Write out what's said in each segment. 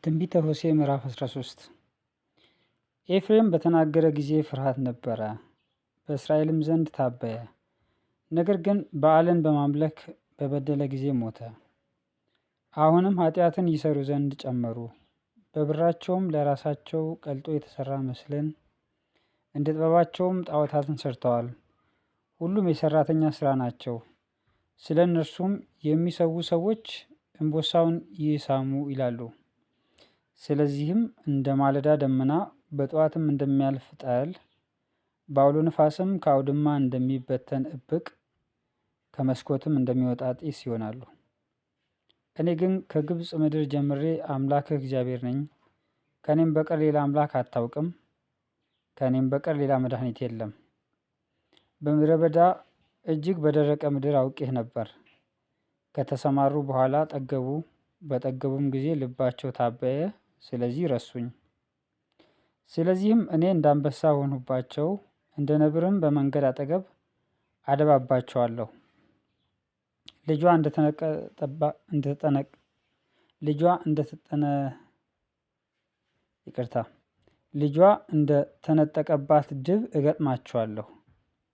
ትንቢተ ሆሴዕ ምዕራፍ 13 ኤፍሬም በተናገረ ጊዜ ፍርሃት ነበረ፣ በእስራኤልም ዘንድ ታበየ። ነገር ግን በዓልን በማምለክ በበደለ ጊዜ ሞተ። አሁንም ኃጢአትን ይሰሩ ዘንድ ጨመሩ። በብራቸውም ለራሳቸው ቀልጦ የተሰራ ምስልን፣ እንደ ጥበባቸውም ጣዖታትን ሰርተዋል። ሁሉም የሰራተኛ ስራ ናቸው። ስለ እነርሱም የሚሰዉ ሰዎች እምቦሳውን ይሳሙ ይላሉ። ስለዚህም እንደ ማለዳ ደመና በጠዋትም እንደሚያልፍ ጠል፣ በአውሎ ነፋስም ከአውድማ እንደሚበተን እብቅ፣ ከመስኮትም እንደሚወጣ ጢስ ይሆናሉ። እኔ ግን ከግብፅ ምድር ጀምሬ አምላክህ እግዚአብሔር ነኝ። ከእኔም በቀር ሌላ አምላክ አታውቅም። ከእኔም በቀር ሌላ መድኃኒት የለም። በምድረ በዳ እጅግ በደረቀ ምድር አውቄህ ነበር። ከተሰማሩ በኋላ ጠገቡ፣ በጠገቡም ጊዜ ልባቸው ታበየ፣ ስለዚህ ረሱኝ። ስለዚህም እኔ እንደ አንበሳ ሆንሁባቸው፣ እንደ ነብርም በመንገድ አጠገብ አደባባቸዋለሁ። ልጇ እንደ ተነጠቀባት ድብ እገጥማቸዋለሁ፣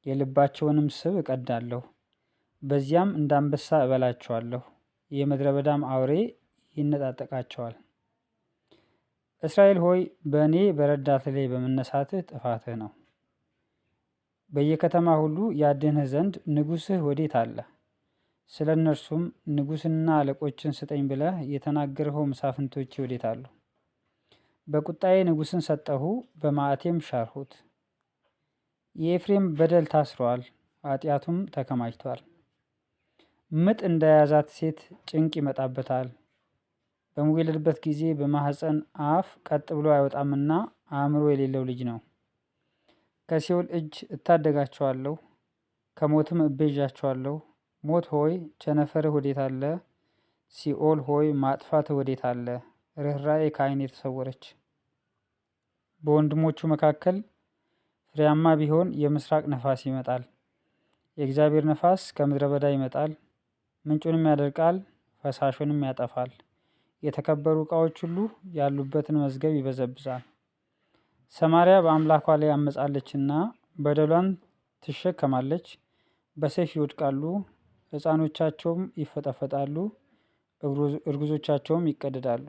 የልባቸውንም ስብ እቀዳለሁ። በዚያም እንደ አንበሳ እበላቸዋለሁ፣ የምድረ በዳም አውሬ ይነጣጠቃቸዋል። እስራኤል ሆይ በእኔ በረዳት ላይ በመነሳትህ ጥፋትህ ነው። በየከተማ ሁሉ ያድንህ ዘንድ ንጉሥህ ወዴት አለ? ስለ እነርሱም ንጉሥንና አለቆችን ስጠኝ ብለህ የተናገርኸው መሳፍንቶቼ ወዴት አሉ? በቁጣዬ ንጉሥን ሰጠሁ፣ በመዓቴም ሻርሁት። የኤፍሬም በደል ታስሯል፣ ኃጢአቱም ተከማችቷል። ምጥ እንደያዛት ሴት ጭንቅ ይመጣበታል። በሚወለድበት ጊዜ በማኅፀን አፍ ቀጥ ብሎ አይወጣምና አእምሮ የሌለው ልጅ ነው። ከሲኦል እጅ እታደጋቸዋለሁ፣ ከሞትም እቤዣቸዋለሁ። ሞት ሆይ ቸነፈርህ ወዴት አለ? ሲኦል ሆይ ማጥፋትህ ወዴት አለ? ርኅራኄ ከዓይኔ ተሰወረች። በወንድሞቹ መካከል ፍሬያማ ቢሆን የምስራቅ ነፋስ ይመጣል። የእግዚአብሔር ነፋስ ከምድረ በዳ ይመጣል፣ ምንጩንም ያደርቃል፣ ፈሳሹንም ያጠፋል። የተከበሩ ዕቃዎች ሁሉ ያሉበትን መዝገብ ይበዘብዛል። ሰማርያ በአምላኳ ላይ አመጻለችና በደሏን ትሸከማለች። በሰይፍ ይወድቃሉ፣ ሕፃኖቻቸውም ይፈጠፈጣሉ፣ እርጉዞቻቸውም ይቀደዳሉ።